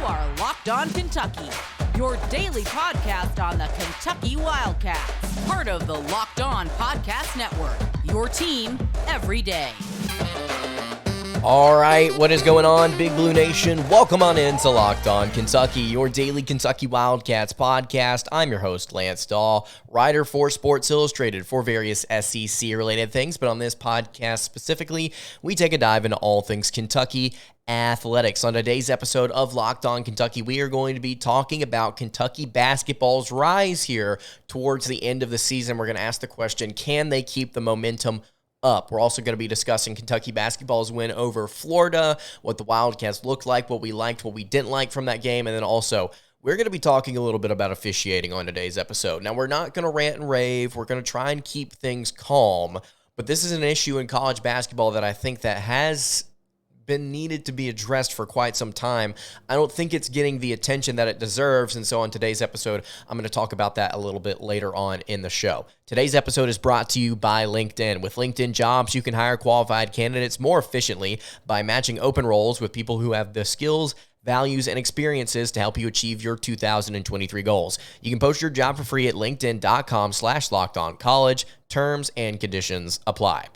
are Locked On Kentucky, your daily podcast on the Kentucky Wildcats, part of the Locked On Podcast Network, your team every day. All right, what is going on, Big Blue Nation? Welcome on in to Locked On Kentucky, your daily Kentucky Wildcats podcast. I'm your host, Lance Dawe, writer for Sports Illustrated for various SEC-related things, but on this podcast specifically, we take a dive into all things Kentucky athletics. On today's episode of Locked On Kentucky, we are going to be talking about Kentucky basketball's rise here towards the end of the season. We're going to ask the question, can they keep the momentum up? We're also going to be discussing Kentucky basketball's win over Florida, what the Wildcats looked like, what we liked, what we didn't like from that game, and then also we're going to be talking a little bit about officiating on today's episode. Now, we're not going to rant and rave. We're going to try and keep things calm, but this is an issue in college basketball that I think that has been needed to be addressed for quite some time. I don't think it's getting the attention that it deserves, and so on today's episode, I'm going to talk about that a little bit later on in the show. Today's episode is brought to you by LinkedIn. With LinkedIn Jobs, you can hire qualified candidates more efficiently by matching open roles with people who have the skills, values, and experiences to help you achieve your 2023 goals. You can post your job for free at linkedin.com/lockedoncollege. Terms and conditions apply.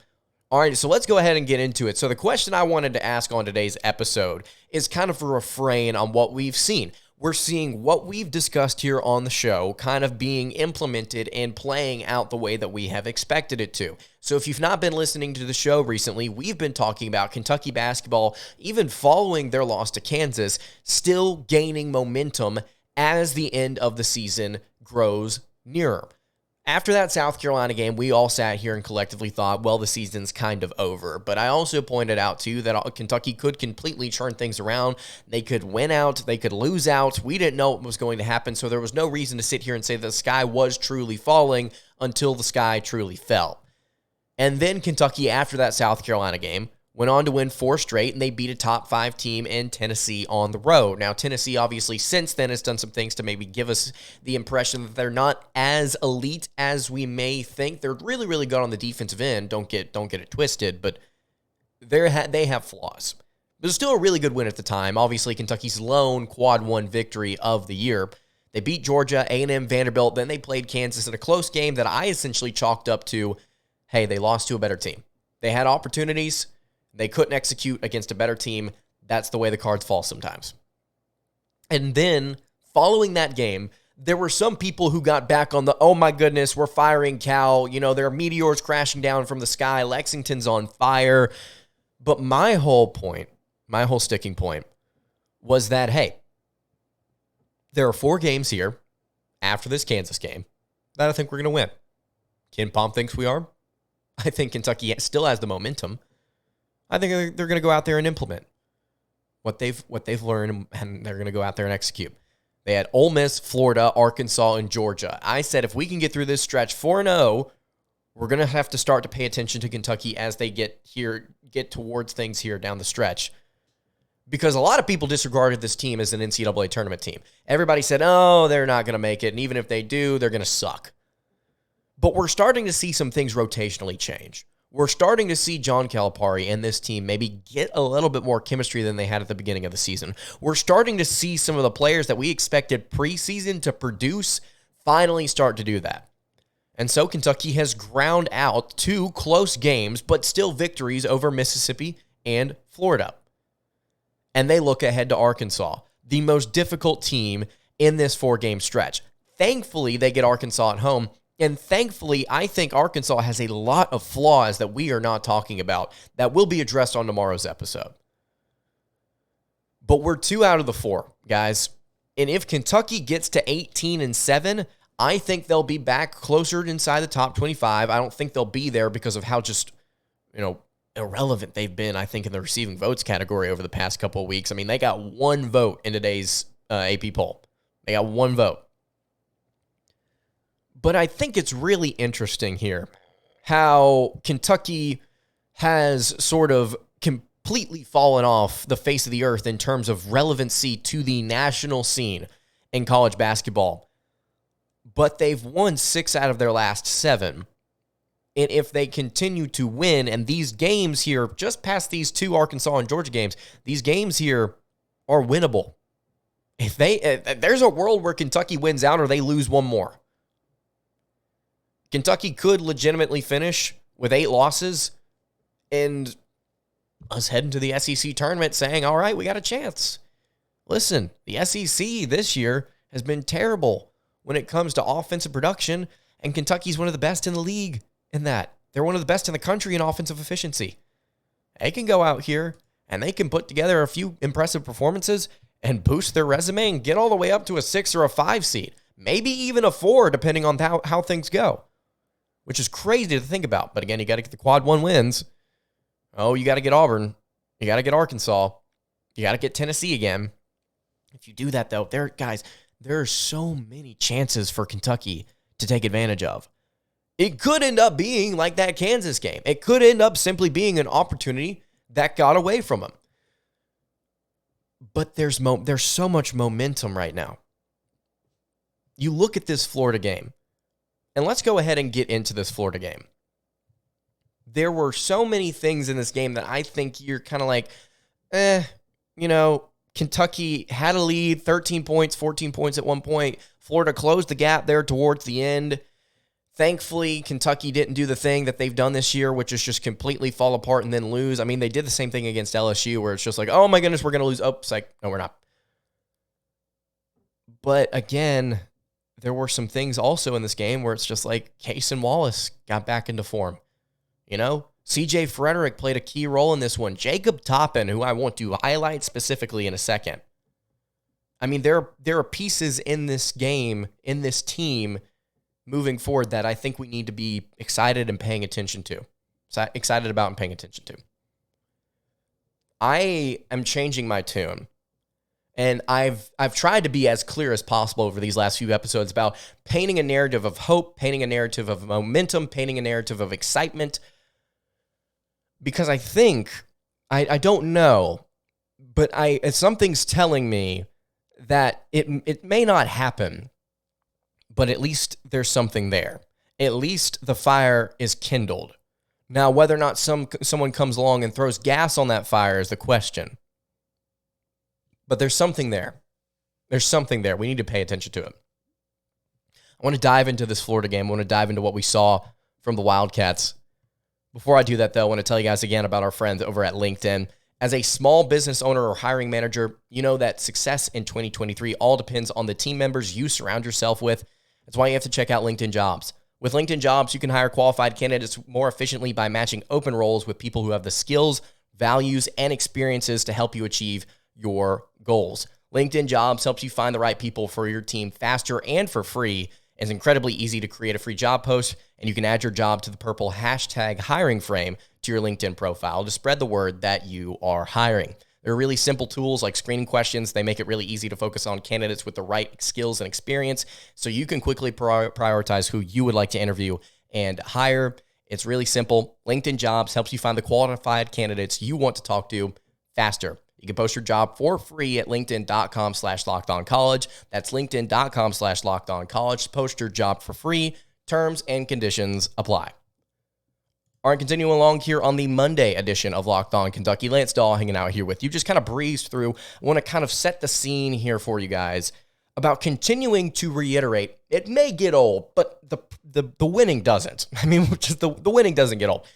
All right, so let's go ahead and get into it. So the question I wanted to ask on today's episode is kind of a refrain on what we've seen. We're seeing what we've discussed here on the show kind of being implemented and playing out the way that we have expected it to. So if you've not been listening to the show recently, we've been talking about Kentucky basketball, even following their loss to Kansas, still gaining momentum as the end of the season grows nearer. After that South Carolina game, we all sat here and collectively thought, well, the season's kind of over. But I also pointed out, too, that Kentucky could completely turn things around. They could win out. They could lose out. We didn't know what was going to happen, so there was no reason to sit here and say the sky was truly falling until the sky truly fell. And then Kentucky, after that South Carolina game, went on to win 4 straight, and they beat a top 5 team in Tennessee on the road. Now, Tennessee, obviously, since then has done some things to maybe give us the impression that they're not as elite as we may think. They're really, really good on the defensive end. Don't get it twisted, but they have flaws. But it's still a really good win at the time. Obviously, Kentucky's lone quad 1 victory of the year. They beat Georgia, A&M, Vanderbilt. Then they played Kansas in a close game that I essentially chalked up to, hey, they lost to a better team. They had opportunities. They couldn't execute against a better team. That's the way the cards fall sometimes. And then, following that game, there were some people who got back on the, oh my goodness, we're firing Cal. You know, there are meteors crashing down from the sky. Lexington's on fire. But my whole sticking point was that, hey, there are 4 games here after this Kansas game that I think we're going to win. Ken Pom thinks we are. I think Kentucky still has the momentum. I think they're going to go out there and implement what they've learned, and they're going to go out there and execute. They had Ole Miss, Florida, Arkansas, and Georgia. I said if we can get through this stretch 4-0, we're going to have to start to pay attention to Kentucky as they get towards things here down the stretch. Because a lot of people disregarded this team as an NCAA tournament team. Everybody said, oh, they're not going to make it, and even if they do, they're going to suck. But we're starting to see some things rotationally change. We're starting to see John Calipari and this team maybe get a little bit more chemistry than they had at the beginning of the season. We're starting to see some of the players that we expected preseason to produce finally start to do that. And so Kentucky has ground out 2 close games, but still victories over Mississippi and Florida. And they look ahead to Arkansas, the most difficult team in this 4-game stretch. Thankfully, they get Arkansas at home. And thankfully, I think Arkansas has a lot of flaws that we are not talking about that will be addressed on tomorrow's episode. But we're 2 out of the 4, guys. And if Kentucky gets to 18-7, I think they'll be back closer inside the top 25. I don't think they'll be there because of how just, irrelevant they've been, I think, in the receiving votes category over the past couple of weeks. I mean, they got 1 vote in today's AP poll. They got 1 vote. But I think it's really interesting here how Kentucky has sort of completely fallen off the face of the earth in terms of relevancy to the national scene in college basketball. But they've won 6 out of their last 7. And if they continue to win, and these games here, just past these 2 Arkansas and Georgia games, these games here are winnable. If there's a world where Kentucky wins out or they lose one more, Kentucky could legitimately finish with 8 losses and us heading to the SEC tournament saying, all right, we got a chance. Listen, the SEC this year has been terrible when it comes to offensive production, and Kentucky's one of the best in the league in that. They're one of the best in the country in offensive efficiency. They can go out here and they can put together a few impressive performances and boost their resume and get all the way up to a 6 or a 5 seed, maybe even a 4, depending on how things go, which is crazy to think about. But again, you got to get the quad 1 wins. Oh, you got to get Auburn. You got to get Arkansas. You got to get Tennessee again. If you do that, though, there are so many chances for Kentucky to take advantage of. It could end up being like that Kansas game. It could end up simply being an opportunity that got away from them. But there's so much momentum right now. You look at this Florida game, and let's go ahead and get into this Florida game. There were so many things in this game that I think you're kind of like, Kentucky had a lead, 13 points, 14 points at one point. Florida closed the gap there towards the end. Thankfully, Kentucky didn't do the thing that they've done this year, which is just completely fall apart and then lose. I mean, they did the same thing against LSU where it's just like, oh my goodness, we're going to lose. Oh, it's like, no, we're not. But again, there were some things also in this game where it's just like Cason Wallace got back into form. CJ Frederick played a key role in this one. Jacob Toppin, who I want to highlight specifically in a second. I mean, there are pieces in this game, in this team, moving forward that I think we need to be excited and paying attention to. Excited about and paying attention to. I am changing my tune. And I've tried to be as clear as possible over these last few episodes about painting a narrative of hope, painting a narrative of momentum, painting a narrative of excitement. Because I think, I don't know, but something's telling me that it may not happen, but at least there's something there. At least the fire is kindled. Now, whether or not someone comes along and throws gas on that fire is the question. But there's something there. There's something there. We need to pay attention to it. I want to dive into this Florida game. I want to dive into what we saw from the Wildcats. Before I do that, though, I want to tell you guys again about our friends over at LinkedIn. As a small business owner or hiring manager, you know that success in 2023 all depends on the team members you surround yourself with. That's why you have to check out LinkedIn Jobs. With LinkedIn Jobs, you can hire qualified candidates more efficiently by matching open roles with people who have the skills, values, and experiences to help you achieve your goals. LinkedIn Jobs helps you find the right people for your team faster and for free. It's incredibly easy to create a free job post, and you can add your job to the purple hashtag hiring frame to your LinkedIn profile to spread the word that you are hiring. There are really simple tools like screening questions. They make it really easy to focus on candidates with the right skills and experience so you can quickly prioritize who you would like to interview and hire. It's really simple. LinkedIn Jobs helps you find the qualified candidates you want to talk to faster. You can post your job for free at linkedin.com/lockedoncollege. That's linkedin.com/lockedoncollege. Post your job for free. Terms and conditions apply. All right, continuing along here on the Monday edition of Locked On Kentucky. Lance Dawe hanging out here with you. Just kind of breezed through. I want to kind of set the scene here for you guys about continuing to reiterate. It may get old, but the winning doesn't. I mean, just the winning doesn't get old.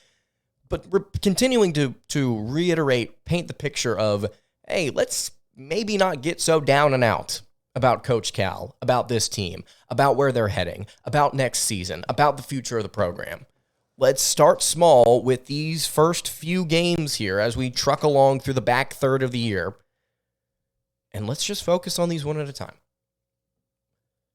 But we're continuing to reiterate, paint the picture of, hey, let's maybe not get so down and out about Coach Cal, about this team, about where they're heading, about next season, about the future of the program. Let's start small with these first few games here as we truck along through the back third of the year. And let's just focus on these one at a time.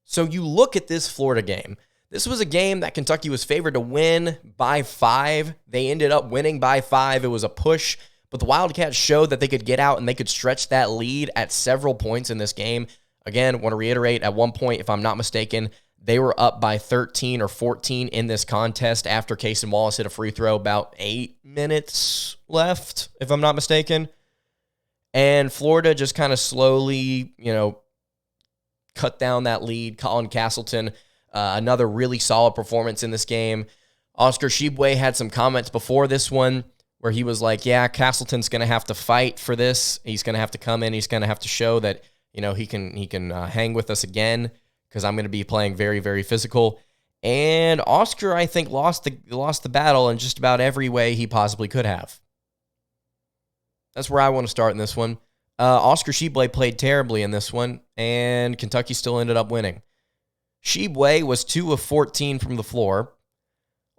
So you look at this Florida game. This was a game that Kentucky was favored to win by 5. They ended up winning by 5. It was a push, but the Wildcats showed that they could get out and they could stretch that lead at several points in this game. Again, want to reiterate, at one point, if I'm not mistaken, they were up by 13 or 14 in this contest after Cason Wallace hit a free throw, about 8 minutes left, if I'm not mistaken. And Florida just kind of slowly, cut down that lead. Colin Castleton, another really solid performance in this game. Oscar Tshiebwe had some comments before this one where he was like, yeah, Castleton's going to have to fight for this. He's going to have to come in. He's going to have to show that, He can hang with us again because I'm going to be playing very, very physical. And Oscar, I think, lost the battle in just about every way he possibly could have. That's where I want to start in this one. Oscar Tshiebwe played terribly in this one, and Kentucky still ended up winning. Tshiebwe was 2 of 14 from the floor.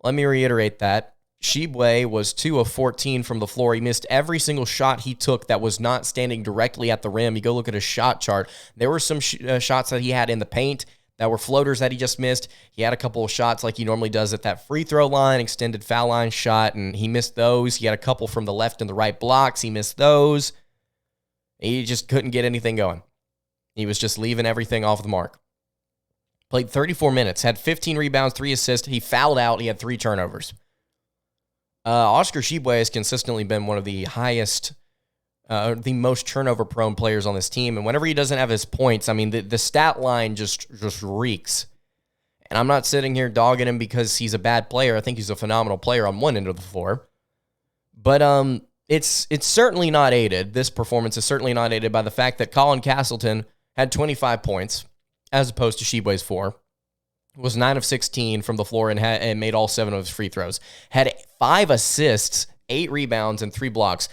Let me reiterate that. Tshiebwe was 2 of 14 from the floor. He missed every single shot he took that was not standing directly at the rim. You go look at his shot chart. There were some shots that he had in the paint that were floaters that he just missed. He had a couple of shots like he normally does at that free throw line, extended foul line shot, and he missed those. He had a couple from the left and the right blocks. He missed those. He just couldn't get anything going. He was just leaving everything off the mark. Played 34 minutes, had 15 rebounds, 3 assists. He fouled out. He had 3 turnovers. Oscar Tshiebwe has consistently been one of the highest, the most turnover-prone players on this team. And whenever he doesn't have his points, I mean, the stat line just reeks. And I'm not sitting here dogging him because he's a bad player. I think he's a phenomenal player on one end of the floor. But it's certainly not aided. This performance is certainly not aided by the fact that Colin Castleton had 25 points as opposed to Tshiebwe's 4. Was 9 of 16 from the floor and made all 7 of his free throws. Had 5 assists, 8 rebounds, and 3 blocks.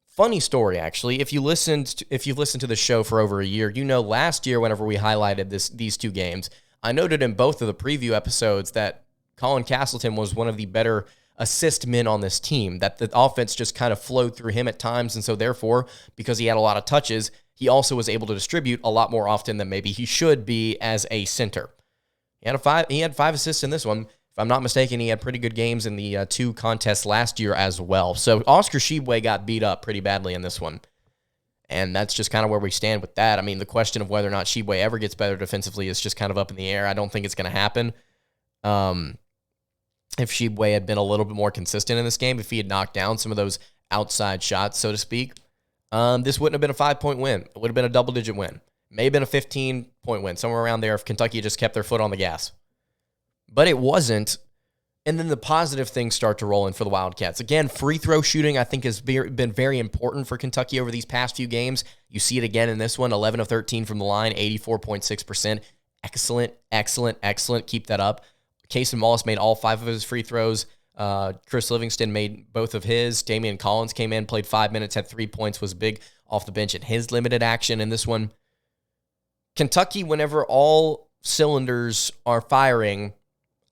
Funny story, actually. If you've listened to the show for over a year, you know last year whenever we highlighted these 2 games, I noted in both of the preview episodes that Colin Castleton was one of the better assist men on this team, that the offense just kind of flowed through him at times, and so therefore, because he had a lot of touches, he also was able to distribute a lot more often than maybe he should be as a center. He had 5 assists in this one. If I'm not mistaken, he had pretty good games in the 2 contests last year as well. So Oscar Tshiebwe got beat up pretty badly in this one. And that's just kind of where we stand with that. I mean, the question of whether or not Tshiebwe ever gets better defensively is just kind of up in the air. I don't think it's going to happen. If Tshiebwe had been a little bit more consistent in this game, if he had knocked down some of those outside shots, so to speak, this wouldn't have been a 5-point win. It would have been a double-digit win. May have been a 15-point win, somewhere around there if Kentucky just kept their foot on the gas. But it wasn't. And then the positive things start to roll in for the Wildcats. Again, free throw shooting, I think, has been very important for Kentucky over these past few games. You see it again in this one, 11 of 13 from the line, 84.6%. Excellent, excellent, excellent. Keep that up. Cason Wallace made all 5 of his free throws. Chris Livingston made both of his. Damian Collins came in, played 5 minutes, had 3 points, was big off the bench in his limited action in this one. Kentucky, whenever all cylinders are firing,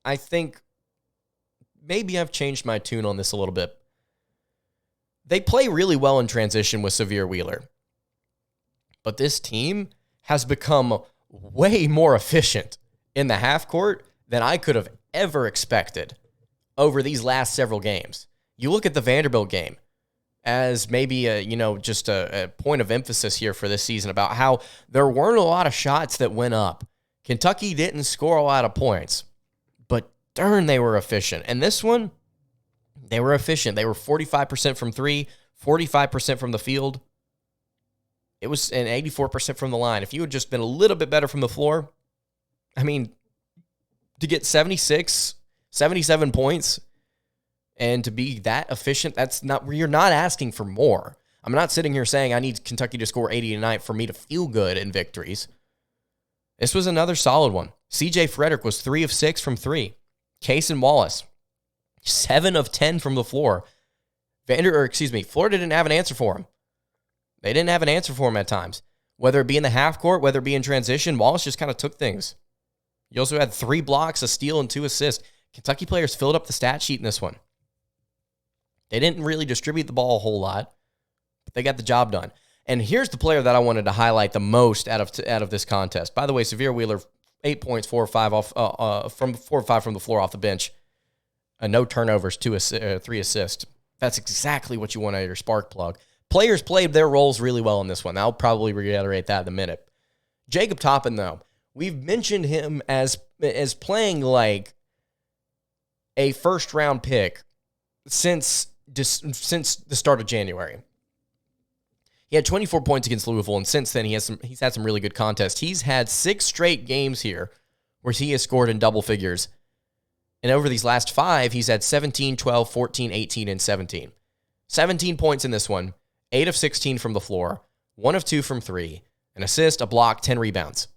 I think maybe I've changed my tune on this a little bit. They play really well in transition with Severe Wheeler. But this team has become way more efficient in the half court than I could have ever expected over these last several games. You look at the Vanderbilt game as maybe just a point of emphasis here for this season about how there weren't a lot of shots that went up. Kentucky didn't score a lot of points, but darn, they were efficient. And this one, they were efficient. They were 45% from 3, 45% from the field. It was an 84% from the line. If you had just been a little bit better from the floor, I mean, to get 76, 77 points, and to be that efficient, you're not asking for more. I'm not sitting here saying I need Kentucky to score 80 tonight for me to feel good in victories. This was another solid one. CJ Frederick was 3 of 6 from 3. Cason Wallace, 7 of 10 from the floor. Florida didn't have an answer for him. They didn't have an answer for him at times. Whether it be in the half court, whether it be in transition, Wallace just kind of took things. You also had 3 blocks, a steal, and 2 assists. Kentucky players filled up the stat sheet in this one. They didn't really distribute the ball a whole lot, but they got the job done. And here's the player that I wanted to highlight the most out of this contest. By the way, Severe Wheeler, 8 points, 4 or 5 from 4 or 5 from the floor off the bench. No turnovers, 3 assists. That's exactly what you want out of your spark plug. Players played their roles really well in this one. I'll probably reiterate that in a minute. Jacob Toppin, though, we've mentioned him as playing like a first-round pick since the start of January. He had 24 points against Louisville, and since then he's had some really good contests. He's had 6 straight games here where he has scored in double figures. And over these last 5, he's had 17, 12, 14, 18, and 17. 17 points in this one, 8 of 16 from the floor, 1 of 2 from 3, an assist, a block, 10 rebounds.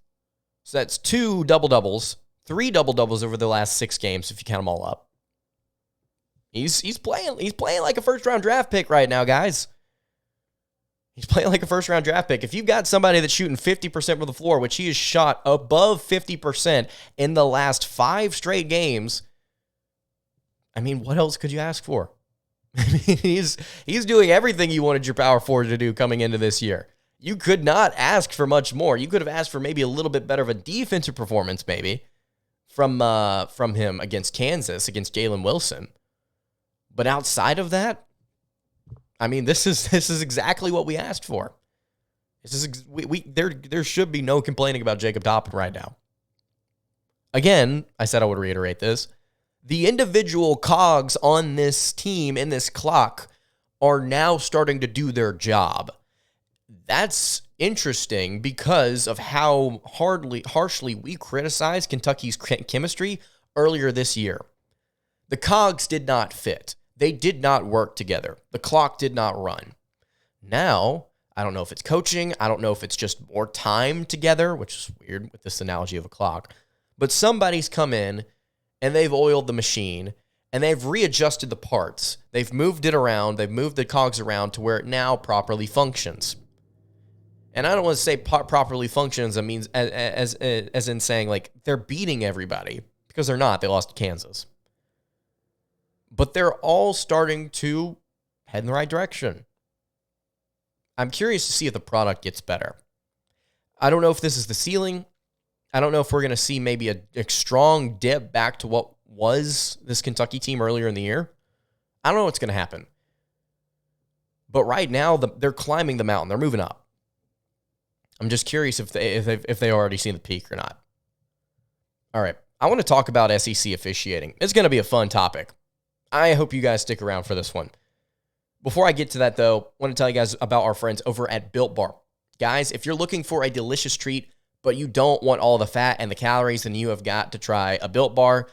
So that's 2 double-doubles, 3 double-doubles over the last 6 games if you count them all up. He's playing like a first-round draft pick right now, guys. He's playing like a first-round draft pick. If you've got somebody that's shooting 50% from the floor, which he has shot above 50% in the last 5 straight games, I mean, what else could you ask for? I mean, he's doing everything you wanted your power forward to do coming into this year. You could not ask for much more. You could have asked for maybe a little bit better of a defensive performance, maybe, from him against Kansas, against Jalen Wilson. But outside of that, I mean, this is exactly what we asked for. There should be no complaining about Jacob Toppin right now. Again, I said I would reiterate this. The individual cogs on this team, in this clock, are now starting to do their job. That's interesting because of how harshly we criticized Kentucky's chemistry earlier this year. The cogs did not fit. They did not work together. The clock did not run. Now, I don't know if it's coaching. I don't know if it's just more time together, which is weird with this analogy of a clock. But somebody's come in and they've oiled the machine and they've readjusted the parts. They've moved it around. They've moved the cogs around to where it now properly functions. And I don't want to say properly functions. I mean, as in saying like they're beating everybody, because they're not. They lost to Kansas. But they're all starting to head in the right direction. I'm curious to see if the product gets better. I don't know if this is the ceiling. I don't know if we're going to see maybe a strong dip back to what was this Kentucky team earlier in the year. I don't know what's going to happen. But right now, they're climbing the mountain. They're moving up. I'm just curious if they already seen the peak or not. All right. I want to talk about SEC officiating. It's going to be a fun topic. I hope you guys stick around for this one. Before I get to that, though, I want to tell you guys about our friends over at Built Bar. Guys, if you're looking for a delicious treat, but you don't want all the fat and the calories, then you have got to try a Built Bar.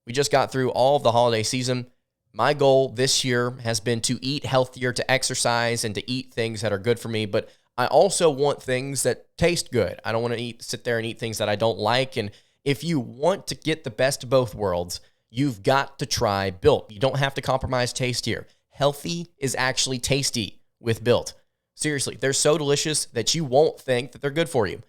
We just got through all of the holiday season. My goal this year has been to eat healthier, to exercise, and to eat things that are good for me, but I also want things that taste good. I don't want to sit there and eat things that I don't like, and if you want to get the best of both worlds, you've got to try Built. You don't have to compromise taste here. Healthy is actually tasty with Built. Seriously, they're so delicious that you won't think that they're good for you.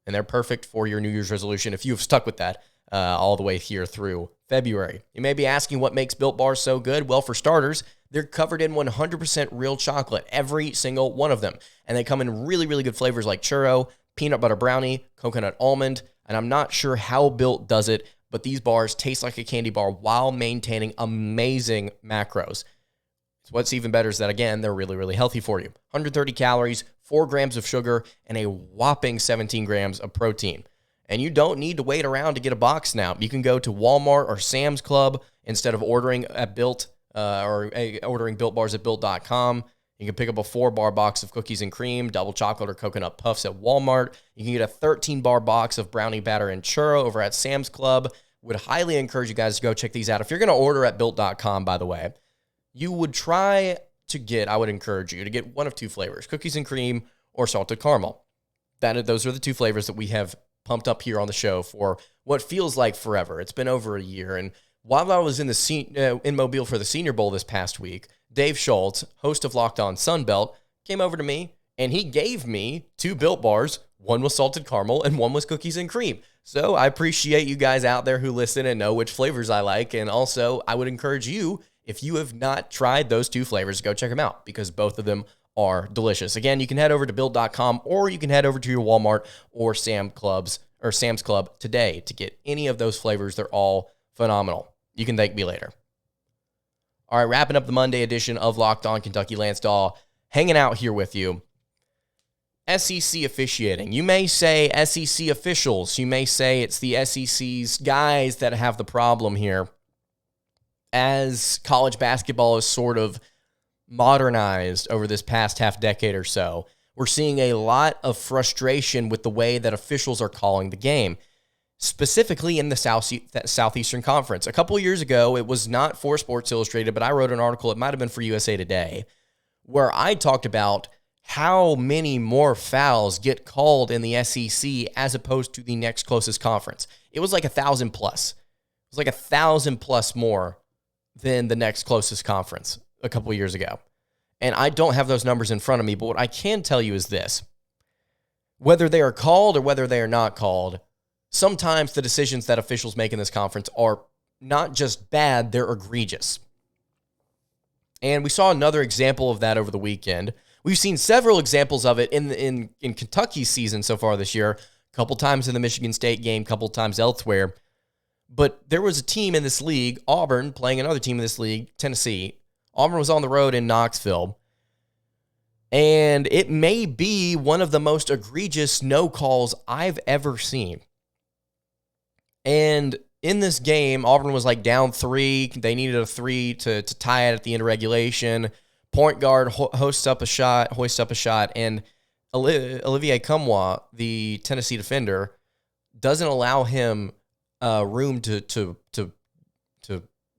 And they're perfect for your New Year's resolution if you've stuck with that all the way here through February. You may be asking what makes Built Bars so good. Well, for starters, they're covered in 100% real chocolate, every single one of them. And they come in really, really good flavors like churro, peanut butter brownie, coconut almond. And I'm not sure how Built does it, but these bars taste like a candy bar while maintaining amazing macros. So what's even better is that, again, they're really, really healthy for you. 130 calories, 4 grams of sugar, and a whopping 17 grams of protein. And you don't need to wait around to get a box now. You can go to Walmart or Sam's Club instead of ordering at Built ordering Built Bars at Built.com. You can pick up a 4-bar box of cookies and cream, double chocolate or coconut puffs at Walmart. You can get a 13-bar box of brownie batter and churro over at Sam's Club. Would highly encourage you guys to go check these out. If you're going to order at Built.com, by the way, you would try to get, I would encourage you to get one of 2 flavors, cookies and cream or salted caramel. Those are the 2 flavors that we have pumped up here on the show for what feels like forever. It's been over a year. And while I was in Mobile for the Senior Bowl this past week, Dave Schultz, host of Locked On Sunbelt, came over to me and he gave me 2 Built Bars. One was salted caramel and one was cookies and cream. So I appreciate you guys out there who listen and know which flavors I like. And also, I would encourage you, if you have not tried those 2 flavors, go check them out because both of them are delicious. Again, you can head over to Built.com or you can head over to your Walmart or Sam's Club today to get any of those flavors. They're all phenomenal. You can thank me later. All right, wrapping up the Monday edition of Locked On Kentucky. Lance Dawe hanging out here with you. SEC officiating. You may say SEC officials. You may say it's the SEC's guys that have the problem here. As college basketball is sort of modernized over this past half decade or so, we're seeing a lot of frustration with the way that officials are calling the game, specifically in the Southeastern Conference. A couple of years ago, it was not for Sports Illustrated, but I wrote an article, it might have been for USA Today, where I talked about how many more fouls get called in the SEC as opposed to the next closest conference. It was like 1,000 plus. It was like 1,000 plus more than the next closest conference a couple of years ago. And I don't have those numbers in front of me, but what I can tell you is this. Whether they are called or whether they are not called, sometimes the decisions that officials make in this conference are not just bad, they're egregious. And we saw another example of that over the weekend. We've seen several examples of it in Kentucky's season so far this year, a couple times in the Michigan State game, a couple times elsewhere. But there was a team in this league, Auburn, playing another team in this league, Tennessee. Auburn was on the road in Knoxville. And it may be one of the most egregious no calls I've ever seen. And in this game, Auburn was like down 3. They needed a 3 to tie it at the end of regulation. Point guard hoists up a shot, and Olivier Cumwa, the Tennessee defender, doesn't allow him room to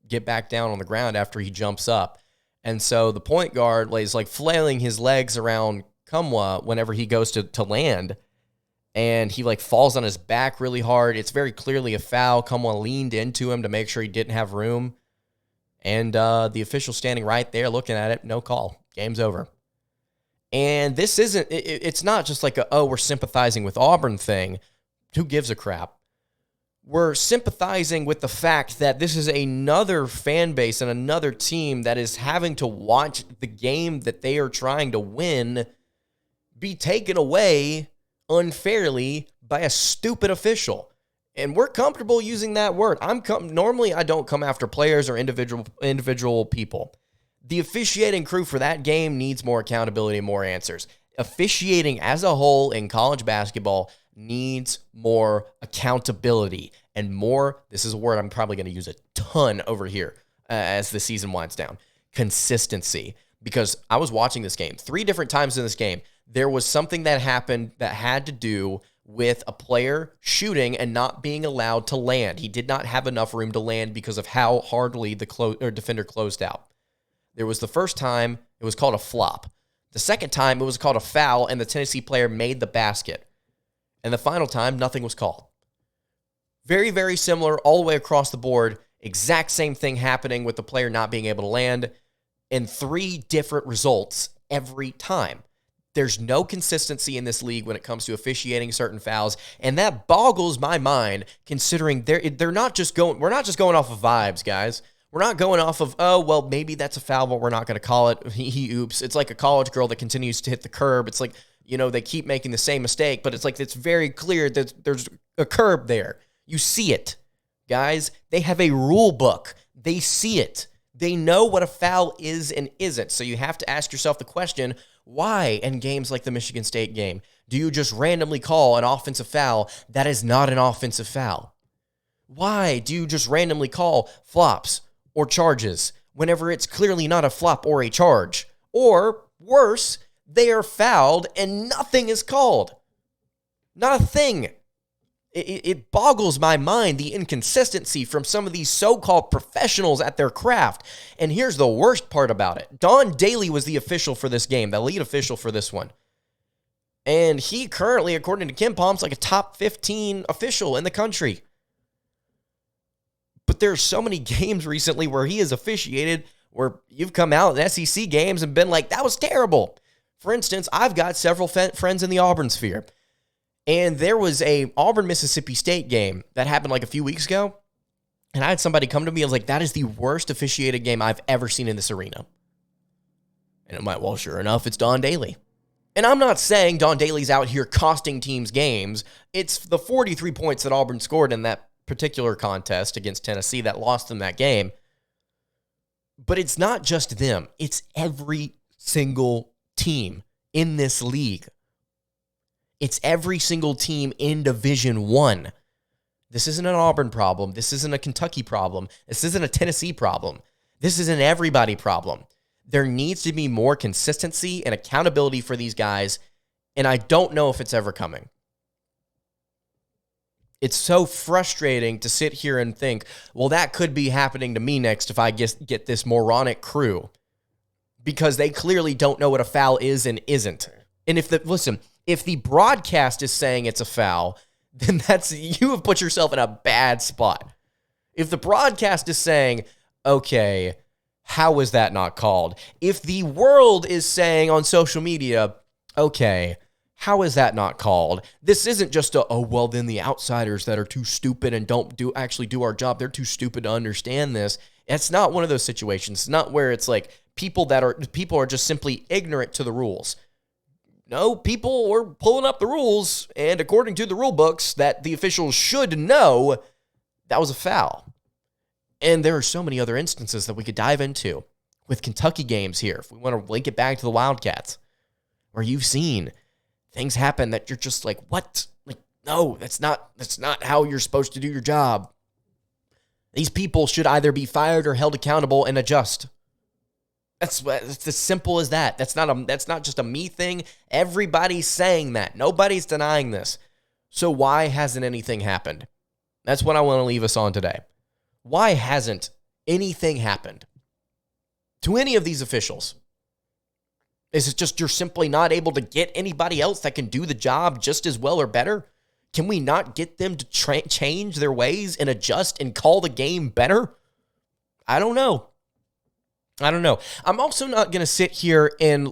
get back down on the ground after he jumps up. And so the point guard is like flailing his legs around Cumwa whenever he goes to land. And he like falls on his back really hard. It's very clearly a foul. Cumwa leaned into him to make sure he didn't have room. And the official standing right there looking at it, no call. Game's over. And this isn't, it's not just like we're sympathizing with Auburn thing. Who gives a crap? We're sympathizing with the fact that this is another fan base and another team that is having to watch the game that they are trying to win be taken away unfairly by a stupid official. And we're comfortable using that word. Normally I don't come after players or individual people. The officiating crew for that game needs more accountability and more answers. Officiating as a whole in college basketball needs more accountability and more, this is a word I'm probably going to use a ton over here as the season winds down, consistency. Because I was watching this game 3 different times in this game. There was something that happened that had to do with a player shooting and not being allowed to land. He did not have enough room to land because of how hardly the defender closed out. There was the first time, it was called a flop. The second time, it was called a foul, and the Tennessee player made the basket. And the final time, nothing was called. Very, very similar all the way across the board. Exact same thing happening with the player not being able to land. And 3 different results every time. There's no consistency in this league when it comes to officiating certain fouls, and that boggles my mind considering we're not just going off of vibes, guys. We're not going off of, oh, well, maybe that's a foul, but we're not going to call it. He oops. It's like a college girl that continues to hit the curb. It's like, they keep making the same mistake, but it's like it's very clear that there's a curb there. You see it. Guys, they have a rule book. They see it. They know what a foul is and isn't. So you have to ask yourself the question, why in games like the Michigan State game do you just randomly call an offensive foul that is not an offensive foul? Why do you just randomly call flops or charges whenever it's clearly not a flop or a charge? Or worse, they are fouled and nothing is called. Not a thing. It boggles my mind, the inconsistency from some of these so-called professionals at their craft. And here's the worst part about it. Don Daly was the official for this game, the lead official for this one. And he currently, according to Kim Palm's, like a top 15 official in the country. But there's so many games recently where he has officiated where you've come out in SEC games and been like, that was terrible. For instance, I've got several friends in the Auburn sphere. And there was a Auburn-Mississippi State game that happened like a few weeks ago. And I had somebody come to me and was like, that is the worst officiated game I've ever seen in this arena. And I'm like, well, sure enough, it's Don Daly. And I'm not saying Don Daly's out here costing teams games. It's the 43 points that Auburn scored in that particular contest against Tennessee that lost them that game. But it's not just them. It's every single team in this league. It's every single team in Division I. This isn't an Auburn problem. This isn't a Kentucky problem. This isn't a Tennessee problem. This is an everybody problem. There needs to be more consistency and accountability for these guys, and I don't know if it's ever coming. It's so frustrating to sit here and think, well, that could be happening to me next if I get this moronic crew, because they clearly don't know what a foul is and isn't. And if the broadcast is saying it's a foul, then you have put yourself in a bad spot. If the broadcast is saying, okay, how is that not called? If the world is saying on social media, okay, how is that not called? This isn't just then the outsiders that are too stupid and don't actually do our job, they're too stupid to understand this. It's not one of those situations. It's not where it's like people are just simply ignorant to the rules. No, people were pulling up the rules, and according to the rule books that the officials should know, that was a foul. And there are so many other instances that we could dive into with Kentucky games here, if we want to link it back to the Wildcats, where you've seen things happen that you're just like, what? Like, no, that's not how you're supposed to do your job. These people should either be fired or held accountable and adjust. It's as simple as that. That's not just a me thing. Everybody's saying that. Nobody's denying this. So why hasn't anything happened? That's what I want to leave us on today. Why hasn't anything happened to any of these officials? Is it just you're simply not able to get anybody else that can do the job just as well or better? Can we not get them to change their ways and adjust and call the game better? I don't know. I'm also not going to sit here and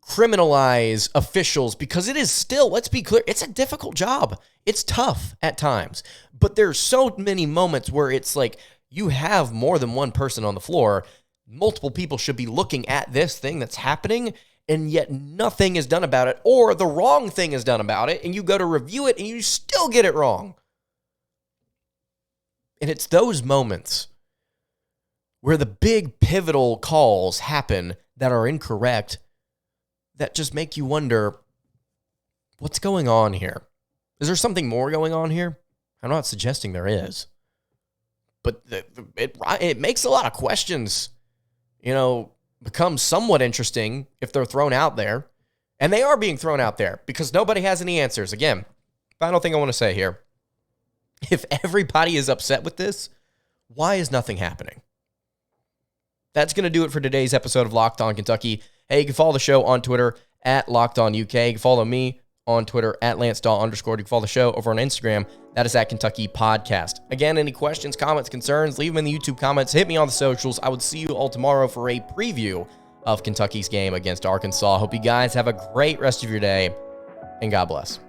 criminalize officials, because it is still, let's be clear, it's a difficult job. It's tough at times. But there's so many moments where it's like you have more than one person on the floor. Multiple people should be looking at this thing that's happening, and yet nothing is done about it, or the wrong thing is done about it, and you go to review it and you still get it wrong. And it's those moments where the big pivotal calls happen that are incorrect that just make you wonder, what's going on here? Is there something more going on here? I'm not suggesting there is. But it makes a lot of questions, become somewhat interesting if they're thrown out there. And they are being thrown out there because nobody has any answers. Again, final thing I want to say here. If everybody is upset with this, why is nothing happening? That's going to do it for today's episode of Locked On Kentucky. Hey, you can follow the show on Twitter at Locked On UK. You can follow me on Twitter at @LanceDawe_. You can follow the show over on Instagram. That is at Kentucky Podcast. Again, any questions, comments, concerns, leave them in the YouTube comments. Hit me on the socials. I would see you all tomorrow for a preview of Kentucky's game against Arkansas. Hope you guys have a great rest of your day, and God bless.